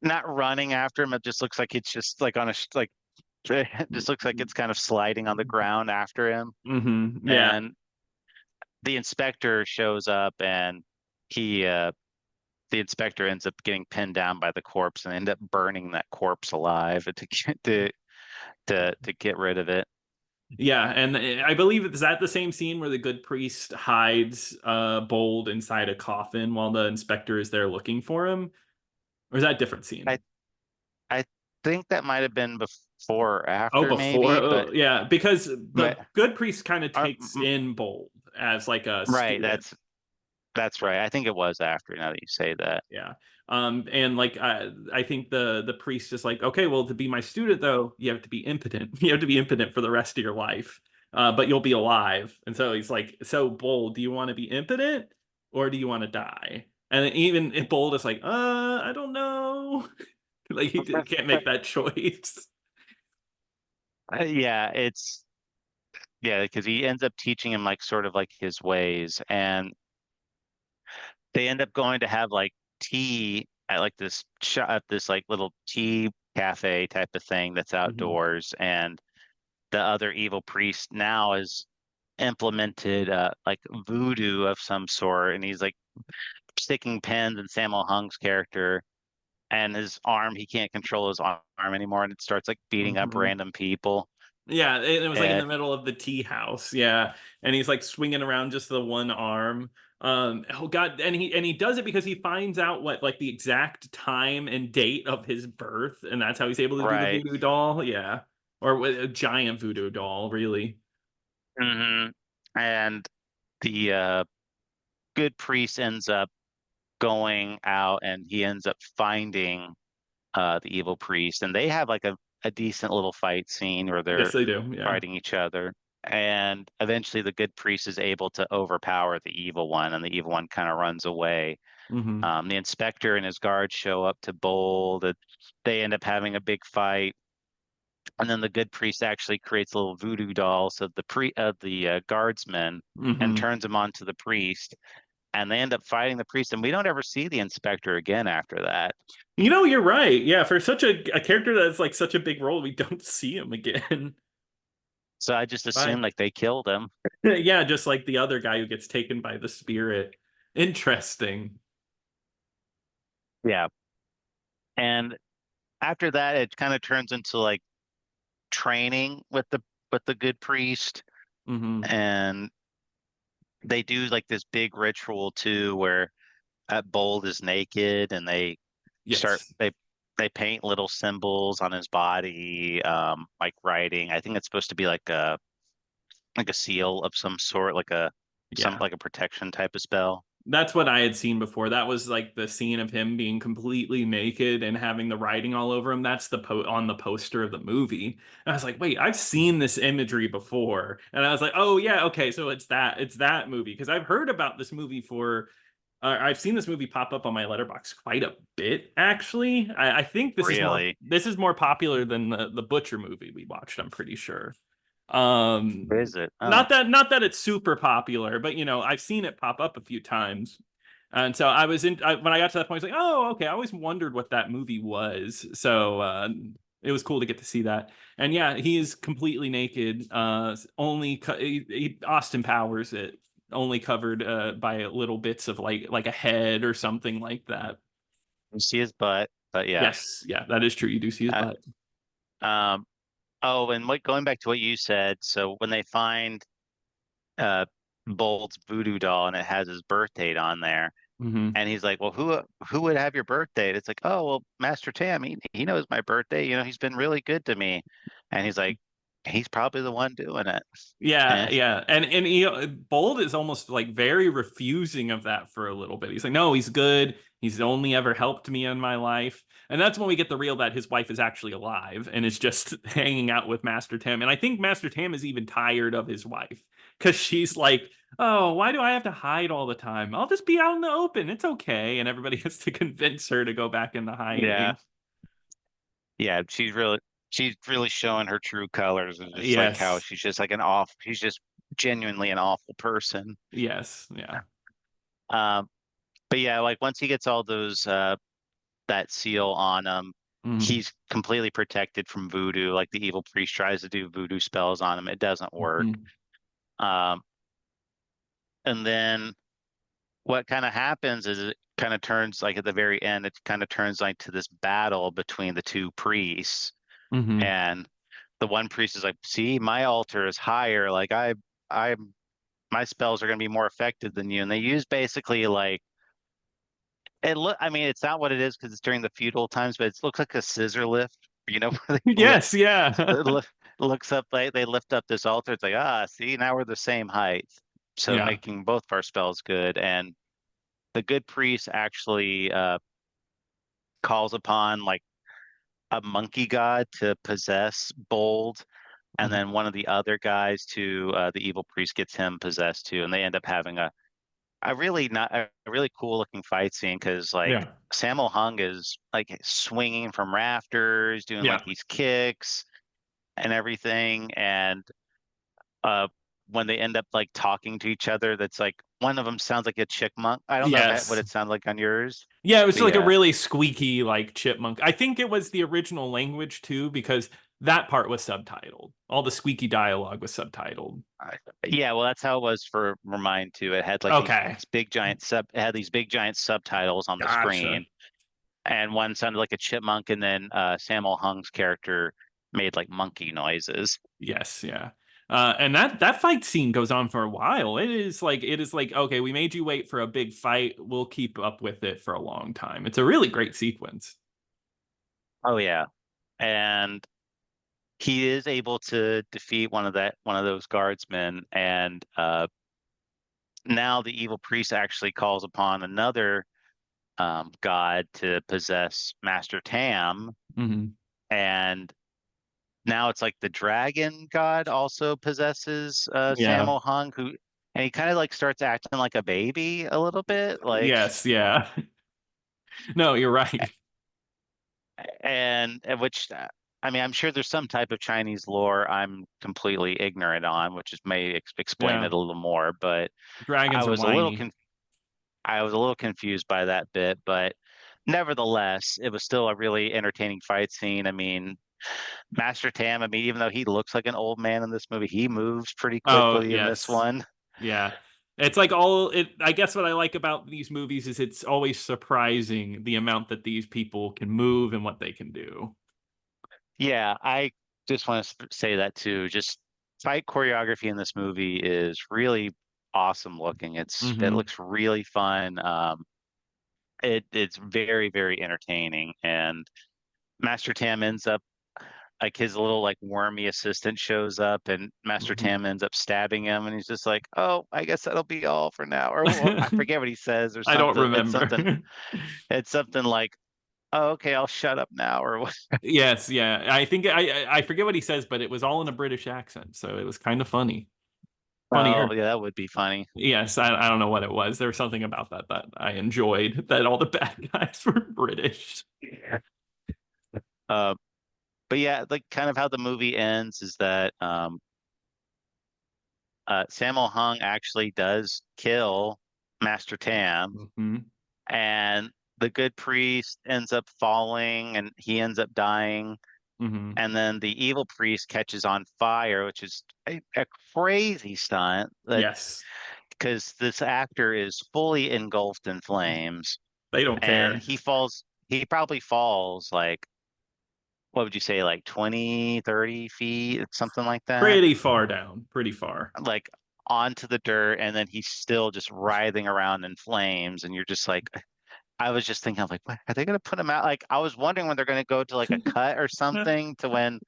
[SPEAKER 1] not running after him. It just looks like it's just like on a like it just looks like it's kind of sliding on the ground after him.
[SPEAKER 2] Hmm. Yeah.
[SPEAKER 1] And the inspector shows up, and he the inspector ends up getting pinned down by the corpse, and end up burning that corpse alive to get to get rid of it.
[SPEAKER 2] Yeah, and I believe is that the same scene where the good priest hides Bold inside a coffin while the inspector is there looking for him, or is that a different
[SPEAKER 1] I
[SPEAKER 2] scene?
[SPEAKER 1] I think that might have been before or
[SPEAKER 2] Oh,
[SPEAKER 1] after,
[SPEAKER 2] before,
[SPEAKER 1] maybe,
[SPEAKER 2] oh, yeah, because
[SPEAKER 1] but
[SPEAKER 2] the good priest kind of
[SPEAKER 1] uh,
[SPEAKER 2] takes in Bold as like a
[SPEAKER 1] right,
[SPEAKER 2] student.
[SPEAKER 1] that's right. I think it was after. Now that you say that,
[SPEAKER 2] Yeah. And like I think the priest is like, okay, well, to be my student though, you have to be impotent. You have to be impotent for the rest of your life. But you'll be alive. And so he's like, so Bold, do you want to be impotent or do you want to die? And then even if Bold is like, I don't know. Like he can't make that choice.
[SPEAKER 1] yeah, it's yeah, because he ends up teaching him like sort of like his ways, and they end up going to have like tea at like this shop, at this like little tea cafe type of thing that's
[SPEAKER 2] Hmm.
[SPEAKER 1] outdoors. And the other evil priest now has implemented like voodoo of some sort, and he's like sticking pins in Sammo Hung's character, and his arm, he can't control his arm anymore, and it starts like beating up
[SPEAKER 2] Hmm.
[SPEAKER 1] random people.
[SPEAKER 2] Yeah, it was like in the
[SPEAKER 1] And
[SPEAKER 2] middle of the tea house. Yeah, and he's like swinging around just the one arm. Oh God, and he does it because he finds out what like the exact time and date of his birth, and that's how he's able to do the
[SPEAKER 1] right.
[SPEAKER 2] voodoo doll. Yeah, or a giant voodoo doll, really.
[SPEAKER 1] Hmm. And the good priest ends up going out, and he ends up finding the evil priest, and they have like a decent little fight scene where
[SPEAKER 2] Yes,
[SPEAKER 1] they're
[SPEAKER 2] they do. Yeah.
[SPEAKER 1] fighting each other. And eventually the good priest is able to overpower the evil one, and the evil one kind of runs away.
[SPEAKER 2] Hmm.
[SPEAKER 1] The inspector and his guards show up to Bold. They end up having a big fight, and then the good priest actually creates a little voodoo doll, so the guardsmen, and
[SPEAKER 2] Hmm.
[SPEAKER 1] turns him on to the priest, and they end up fighting the priest, and we don't ever see the inspector again after that.
[SPEAKER 2] You know, you're right. Yeah, for such a character that's like such a big role, we don't see him again.
[SPEAKER 1] So I just
[SPEAKER 2] Bye.
[SPEAKER 1] assumed like they killed him.
[SPEAKER 2] Yeah, just like the other guy who gets taken by the spirit. Interesting.
[SPEAKER 1] Yeah. And after that, it kind of turns into like training with the good priest,
[SPEAKER 2] Hmm.
[SPEAKER 1] and they do like this big ritual too, where Bold is naked, and start
[SPEAKER 2] Yes.
[SPEAKER 1] they paint little symbols on his body, like writing. I think it's supposed to be like a seal of some sort, like a
[SPEAKER 2] Yeah.
[SPEAKER 1] like a protection type of spell.
[SPEAKER 2] That's what I had seen before. That was like the scene of him being completely naked and having the writing all over him. That's the on the poster of the movie. And I was like, wait, I've seen this imagery before. And I was like, oh yeah, okay, so it's that movie because I've heard about this movie for. I've seen this movie pop up on my letterbox quite a bit, actually. I think
[SPEAKER 1] Really?
[SPEAKER 2] this is more popular than the Butcher movie we watched. I'm pretty sure. Um,
[SPEAKER 1] Is it? Oh,
[SPEAKER 2] not that it's super popular, but I've seen it pop up a few times. And so when I got to that point, I was like, oh, okay. I always wondered what that movie was. So it was cool to get to see that. And yeah, he is completely naked. Austin Powers it only covered by little bits of like a head or something like that.
[SPEAKER 1] you see his butt, but yeah.
[SPEAKER 2] Yes, yeah, that is true. You do see his
[SPEAKER 1] Uh,
[SPEAKER 2] butt.
[SPEAKER 1] um, oh, and going back to what you said, so when they find uh Bold's voodoo doll and it has his birth date on there,
[SPEAKER 2] Hmm.
[SPEAKER 1] and he's like, "Well, who would have your birth date?" It's like, "Oh, well, Master Tam, he knows my birthday. He's been really good to me." And he's like, "He's probably the one doing it."
[SPEAKER 2] Yeah,
[SPEAKER 1] And
[SPEAKER 2] yeah, and Bold is almost like very refusing of that for a little bit. He's like, no, he's good. He's only ever helped me in my life, and that's when we get the real that his wife is actually alive and is just hanging out with Master Tam. And I think Master Tam is even tired of his wife because she's like, oh, why do I have to hide all the time? I'll just be out in the open. It's okay, and everybody has to convince her to go back into
[SPEAKER 1] yeah,
[SPEAKER 2] hiding.
[SPEAKER 1] yeah, she's really showing her true colors, and just like how
[SPEAKER 2] Yes,
[SPEAKER 1] she's just genuinely an awful person.
[SPEAKER 2] yes, yeah.
[SPEAKER 1] Um, but yeah, like once he gets all those that seal on him,
[SPEAKER 2] Mhm.
[SPEAKER 1] he's completely protected from voodoo. Like the evil priest tries to do voodoo spells on him, it doesn't work.
[SPEAKER 2] Mhm.
[SPEAKER 1] Um, and then what kind of happens is it kind of turns like at the very end, it kind of turns like to this battle between the two priests.
[SPEAKER 2] Mhm.
[SPEAKER 1] And the one priest is like, "See, my altar is higher. Like I, my spells are going to be more effective than you." And they use basically like it. Look, I mean, it's not what it is because it's during the feudal times, but it looks like a scissor lift. Where they
[SPEAKER 2] Yes, yeah.
[SPEAKER 1] it looks up, like they lift up this altar. It's like, see, now we're the same height. So
[SPEAKER 2] Yeah.
[SPEAKER 1] making both of our spells good. And the good priest actually calls upon like a monkey god to possess Bold, and
[SPEAKER 2] Mhm.
[SPEAKER 1] then one of the other guys to the evil priest gets him possessed too, and they end up having a really cool looking fight scene because like
[SPEAKER 2] Yeah.
[SPEAKER 1] Sammo Hung is like swinging from rafters, doing
[SPEAKER 2] Yeah.
[SPEAKER 1] like these kicks and everything, and uh when they end up like talking to each other, that's like one of them sounds like a chickmunk. I don't know what
[SPEAKER 2] Yes.
[SPEAKER 1] it sounded like on yours,
[SPEAKER 2] Yeah, it was
[SPEAKER 1] but
[SPEAKER 2] like a
[SPEAKER 1] yeah.
[SPEAKER 2] really squeaky like chipmunk. I think it was the original language too because that part was subtitled. All the squeaky dialogue was subtitled.
[SPEAKER 1] Yeah, well, that's how it was for mine too. It had like these
[SPEAKER 2] Okay.
[SPEAKER 1] big giant it had these big giant subtitles on the
[SPEAKER 2] Gotcha.
[SPEAKER 1] screen, and one sounded like a chipmunk, and then Sammo Hung's character made like monkey noises.
[SPEAKER 2] Yes, yeah. And that fight scene goes on for a while. It is like okay, we made you wait for a big fight. We'll keep up with it for a long time. It's a really great sequence.
[SPEAKER 1] Oh yeah, and he is able to defeat one of those guardsmen, and now the evil priest actually calls upon another god to possess Master Tam,
[SPEAKER 2] Hmm.
[SPEAKER 1] and now it's like the dragon god also possesses
[SPEAKER 2] Yeah.
[SPEAKER 1] Sammo Hung, who and he kind of like starts acting like a baby a little bit, like
[SPEAKER 2] Yes, yeah. No, you're right.
[SPEAKER 1] and which I mean, I'm sure there's some type of Chinese lore I'm completely ignorant on, which is may explain
[SPEAKER 2] Yeah.
[SPEAKER 1] it a little more, but I
[SPEAKER 2] Dragons are
[SPEAKER 1] was a little
[SPEAKER 2] whiny.
[SPEAKER 1] I was a little confused by that bit, but nevertheless, it was still a really entertaining fight scene. I mean, Master Tam, I mean, even though he looks like an old man in this movie, he moves pretty
[SPEAKER 2] Oh,
[SPEAKER 1] quickly in this
[SPEAKER 2] yes.
[SPEAKER 1] one.
[SPEAKER 2] Yeah. It's like all it I guess what I like about these movies is it's always surprising the amount that these people can move and what they can do.
[SPEAKER 1] Yeah, I just want to say that too. Just fight choreography in this movie is really awesome looking. It
[SPEAKER 2] Hmm.
[SPEAKER 1] looks really fun. It's very entertaining, and Master Tam ends up like his little like wormy assistant shows up and Master
[SPEAKER 2] Mhm.
[SPEAKER 1] Tam ends up stabbing him and he's just like, "Oh, I guess that'll be all for now." Or I forget what he says or
[SPEAKER 2] I don't
[SPEAKER 1] something.
[SPEAKER 2] remember.
[SPEAKER 1] It's something like, "Oh, okay, I'll shut up now," or what.
[SPEAKER 2] Yes, yeah. I think I forget what he says, but it was all in a British accent, so it was kind of funny.
[SPEAKER 1] Oh,
[SPEAKER 2] Funnier.
[SPEAKER 1] yeah, that would be funny.
[SPEAKER 2] Yes, I don't know what it was. There was something about that that I enjoyed, that all the bad guys were British.
[SPEAKER 1] Uh, but yeah, like kind of how the movie ends is that Sammo Hung actually does kill Master Tam,
[SPEAKER 2] Mhm.
[SPEAKER 1] and the good priest ends up falling and he ends up dying.
[SPEAKER 2] Mhm.
[SPEAKER 1] And then the evil priest catches on fire, which is a crazy stunt that
[SPEAKER 2] Yes.
[SPEAKER 1] because this actor is fully engulfed in flames
[SPEAKER 2] They don't
[SPEAKER 1] and
[SPEAKER 2] care.
[SPEAKER 1] he probably falls like, what would you say, like 20, 30 feet, something like that,
[SPEAKER 2] Pretty far down. Pretty far.
[SPEAKER 1] like onto the dirt, and then he's still just writhing around in flames, and you're just like, I was just thinking, like, what are they gonna put him out? Like, I was wondering when they're gonna go to like a cut or something to when,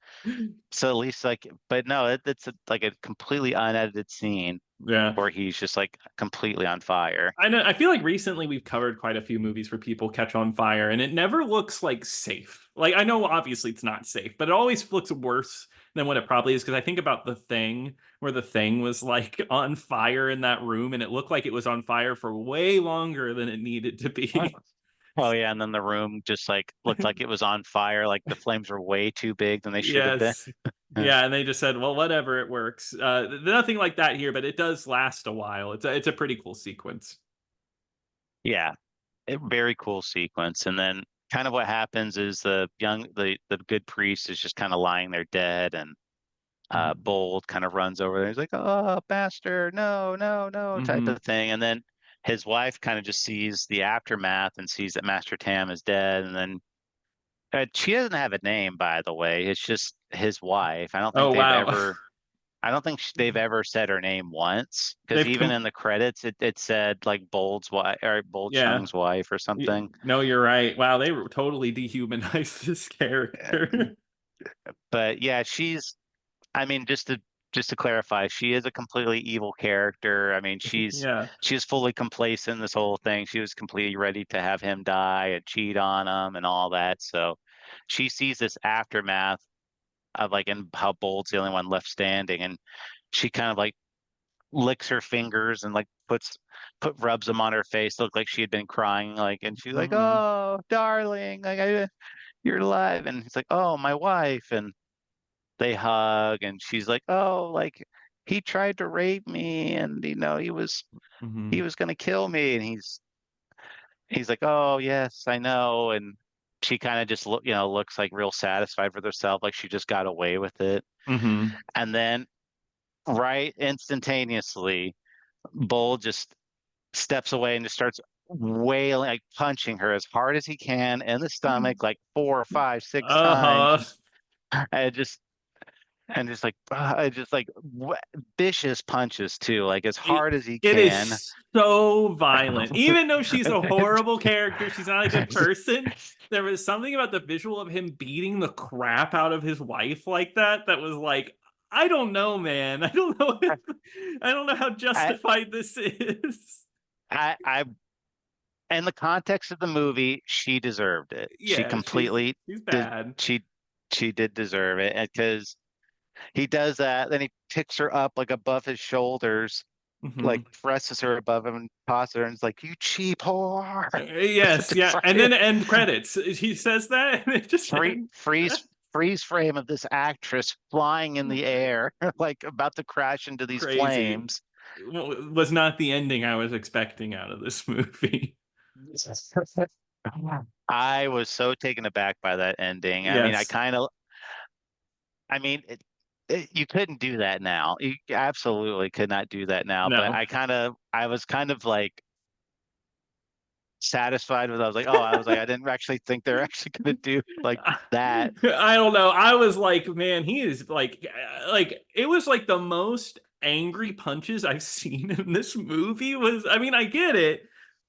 [SPEAKER 1] so at least like, but no, it's like a completely unedited scene
[SPEAKER 2] Yeah.
[SPEAKER 1] where he's just like completely on fire.
[SPEAKER 2] I know. I feel like recently we've covered quite a few movies where people catch on fire, and it never looks like safe. Like I know, obviously, it's not safe, but it always looks worse than what it probably is. Because I think about The Thing, where The Thing was like on fire in that room, and it looked like it was on fire for way longer than it needed to be.
[SPEAKER 1] Oh yeah, and then the room just like looked like it was on fire, like the flames were way too big than they should have been.
[SPEAKER 2] Yes. Yeah, and they just said, "Well, whatever, it works." Nothing like that here, but it does last a while. It's a pretty cool sequence.
[SPEAKER 1] Yeah, very cool sequence. And then kind of what happens is the good priest is just kind of lying there dead, and Bold kind of runs over there. He's like, "Oh, bastard, no, no, no," type
[SPEAKER 2] Mm-hmm.
[SPEAKER 1] of thing. And then his wife kind of just sees the aftermath and sees that Master Tam is dead. And then she doesn't have a name, by the way. It's just his wife.
[SPEAKER 2] Oh wow,
[SPEAKER 1] I don't think they've ever said her name once because
[SPEAKER 2] they've
[SPEAKER 1] even
[SPEAKER 2] come.
[SPEAKER 1] in the credits, it said like Bold's wife or Bold
[SPEAKER 2] Yeah,
[SPEAKER 1] Chung's wife or something.
[SPEAKER 2] no, you're right. Wow, they totally dehumanized this character.
[SPEAKER 1] But yeah, I mean, just to clarify, she is a completely evil character. I mean,
[SPEAKER 2] Yeah.
[SPEAKER 1] she's fully complacent in this whole thing. She was completely ready to have him die and cheat on him and all that. So she sees this aftermath of like and how Bold's the only one left standing, and she kind of like licks her fingers and like put rubs them on her face, look like she had been crying, like, and she's like,
[SPEAKER 2] Hmm.
[SPEAKER 1] "Oh, darling, like you're alive," and he's like, "Oh, my wife," and they hug and she's like, "Oh, like he tried to rape me and
[SPEAKER 2] Hmm.
[SPEAKER 1] he was gonna kill me," and he's like, "Oh yes, I know," and she kind of just looks like real satisfied with herself, like she just got away with it.
[SPEAKER 2] Hmm.
[SPEAKER 1] And then right instantaneously, Bull just steps away and just starts wailing, like punching her as hard as he can in the stomach, like four, five, six times.
[SPEAKER 2] Uh-huh.
[SPEAKER 1] And just like vicious punches too, like as
[SPEAKER 2] It,
[SPEAKER 1] hard as he
[SPEAKER 2] it
[SPEAKER 1] can.
[SPEAKER 2] is so violent. Even though she's a horrible character, she's not a good person. There was something about the visual of him beating the crap out of his wife like that that was like, I don't know, man. I don't know. I don't know how
[SPEAKER 1] I,
[SPEAKER 2] justified this is.
[SPEAKER 1] I, in the context of the movie, she deserved it. She
[SPEAKER 2] Yeah,
[SPEAKER 1] completely
[SPEAKER 2] she's
[SPEAKER 1] did.
[SPEAKER 2] bad.
[SPEAKER 1] She did deserve it because he does that. Then he picks her up like above his shoulders, like
[SPEAKER 2] Hmm.
[SPEAKER 1] presses her above him and tosses her, and it's like, "You cheap whore!"
[SPEAKER 2] Yes, yeah, and then end credits. He says that, and it just
[SPEAKER 1] Free
[SPEAKER 2] ends.
[SPEAKER 1] freeze frame of this actress flying in the air, like about to crash into these
[SPEAKER 2] Crazy.
[SPEAKER 1] flames.
[SPEAKER 2] Was not the ending I was expecting out of this movie.
[SPEAKER 1] I was so taken aback by that ending. I mean,
[SPEAKER 2] Yes.
[SPEAKER 1] you couldn't do that now. You absolutely could not do that now. But
[SPEAKER 2] No.
[SPEAKER 1] I was kind of like satisfied with. I was like, I didn't actually think they're actually going to do like that.
[SPEAKER 2] I don't know. I was like, man, he is like it was like the most angry punches I've seen in this movie was, I mean, I get it,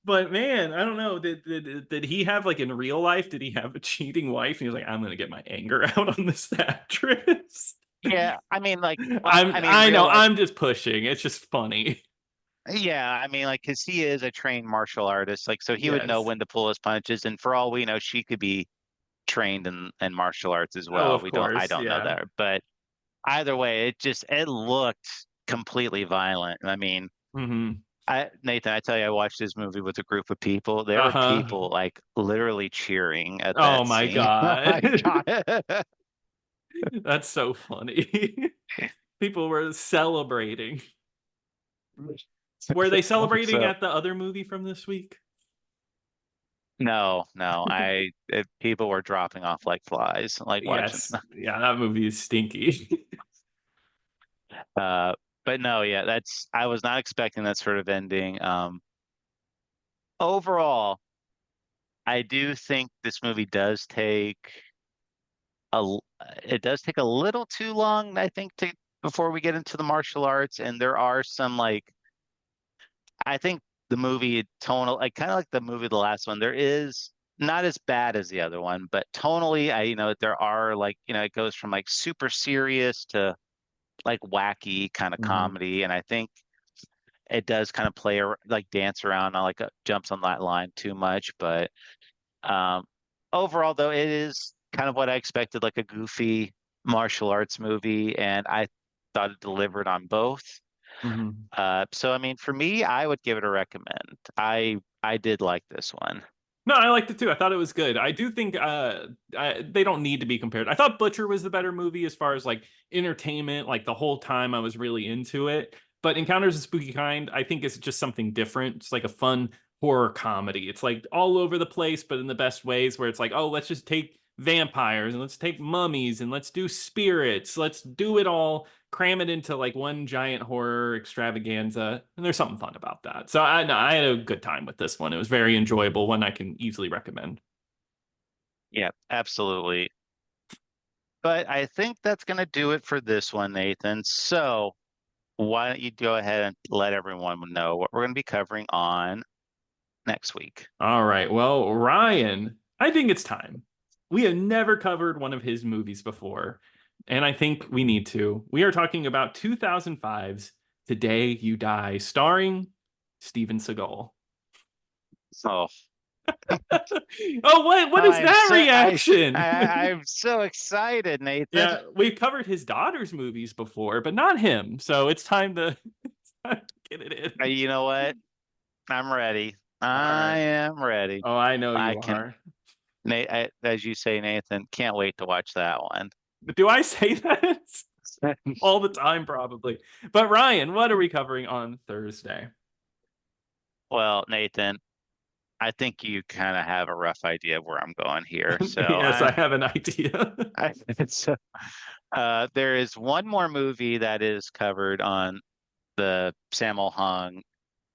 [SPEAKER 2] But man, I don't know. Did he have like in real life? Did he have a cheating wife? And he was like, I'm gonna get my anger out on this actress.
[SPEAKER 1] Yeah, I mean, like, well, I mean,
[SPEAKER 2] I
[SPEAKER 1] real
[SPEAKER 2] know
[SPEAKER 1] life.
[SPEAKER 2] I'm just pushing. It's just funny.
[SPEAKER 1] Yeah, I mean, like, because he is a trained martial artist, like, so he would know
[SPEAKER 2] Yes.
[SPEAKER 1] when to pull his punches. And for all we know, she could be trained in martial arts as
[SPEAKER 2] Oh,
[SPEAKER 1] well.
[SPEAKER 2] of
[SPEAKER 1] We don't, I
[SPEAKER 2] course.
[SPEAKER 1] don't know
[SPEAKER 2] Yeah.
[SPEAKER 1] that, but either way, it looked completely violent. I mean,
[SPEAKER 2] Hmm.
[SPEAKER 1] Nathan, I tell you, I watched this movie with a group of people. There were
[SPEAKER 2] Uh-huh.
[SPEAKER 1] people like literally cheering at
[SPEAKER 2] Oh
[SPEAKER 1] that
[SPEAKER 2] my
[SPEAKER 1] scene. Oh
[SPEAKER 2] God.
[SPEAKER 1] my God.
[SPEAKER 2] That's so funny. People were celebrating. Were they celebrating
[SPEAKER 1] So
[SPEAKER 2] at the other movie from this week?
[SPEAKER 1] no, no, people were dropping off like flies, like watching.
[SPEAKER 2] Yes. Yeah, that movie is stinky.
[SPEAKER 1] Uh, but no, yeah, I was not expecting that sort of ending. Overall, I do think this movie does take it does take a little too long, I think, to before we get into the martial arts. And there are some like I think the movie tonal, like kind of like the movie, the last one, there is not as bad as the other one, but tonally, there are like, it goes from like super serious to like wacky kind of
[SPEAKER 2] Mhm.
[SPEAKER 1] comedy. And I think it does kind of like dance around on like jumps on that line too much. But um, overall, though, it is kind of what I expected, like a goofy martial arts movie. And I thought it delivered on both.
[SPEAKER 2] Mhm.
[SPEAKER 1] So I mean, for me, I would give it a recommend. I did like this one.
[SPEAKER 2] No, I liked it too. I thought it was good. I do think they don't need to be compared. I thought Butcher was the better movie as far as like entertainment. Like the whole time I was really into it. But Encounters of the Spooky Kind, I think is just something different. It's like a fun horror comedy. It's like all over the place, but in the best ways. Where it's like, oh, let's just take vampires and let's take mummies and let's do spirits. Let's do it all, cram it into like one giant horror extravaganza, and there's something fun about that. So I no, I had a good time with this one. It was very enjoyable, one I can easily recommend.
[SPEAKER 1] Yeah, absolutely. But I think that's gonna do it for this one, Nathan. So why don't you go ahead and let everyone know what we're gonna be covering on next week?
[SPEAKER 2] All right, well, Ryan, I think it's time. We have never covered one of his movies before, and I think we need to. We are talking about 2005's Today You Die, starring Steven Seagal.
[SPEAKER 1] Oh,
[SPEAKER 2] Oh, what is
[SPEAKER 1] I'm
[SPEAKER 2] that
[SPEAKER 1] so
[SPEAKER 2] reaction?
[SPEAKER 1] I'm so excited, Nathan.
[SPEAKER 2] Yeah, we've covered his daughter's movies before, but not him. So it's time to, it's time to get it in.
[SPEAKER 1] You know what? I'm ready.
[SPEAKER 2] All
[SPEAKER 1] I
[SPEAKER 2] right.
[SPEAKER 1] am ready.
[SPEAKER 2] Oh, I know
[SPEAKER 1] I
[SPEAKER 2] you
[SPEAKER 1] can,
[SPEAKER 2] are.
[SPEAKER 1] As you say, Nathan, can't wait to watch that one.
[SPEAKER 2] But do I say that all the time? Probably. But Ryan, what are we covering on Thursday?
[SPEAKER 1] Well, Nathan, I think you kind of have a rough idea of where I'm going here. So
[SPEAKER 2] Yes, I have an idea.
[SPEAKER 1] I it's there is one more movie that is covered on the Sammo Hung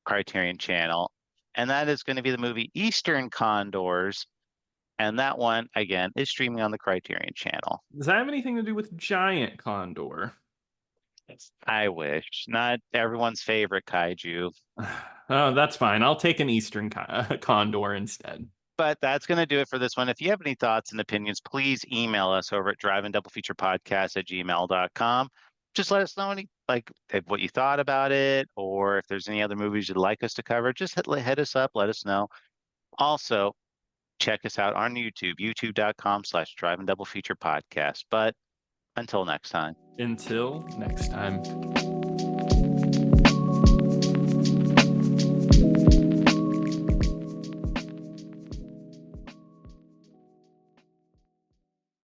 [SPEAKER 1] Criterion Channel, and that is going to be the movie Eastern Condors, and that one again is streaming on the Criterion Channel.
[SPEAKER 2] Does that have anything to do with Giant Condor?
[SPEAKER 1] I wish. Not everyone's favorite kaiju.
[SPEAKER 2] Oh, that's fine. I'll take an Eastern Condor instead.
[SPEAKER 1] But that's going to do it for this one. If you have any thoughts and opinions, please email us over at driveandoublefeaturepodcast@gmail.com. Just let us know what you thought about it, or if there's any other movies you'd like us to cover. Just hit us up, let us know. Also, check us out on YouTube, youtube.com/driveandoublefeaturepodcast. But until next time.
[SPEAKER 2] Until next time.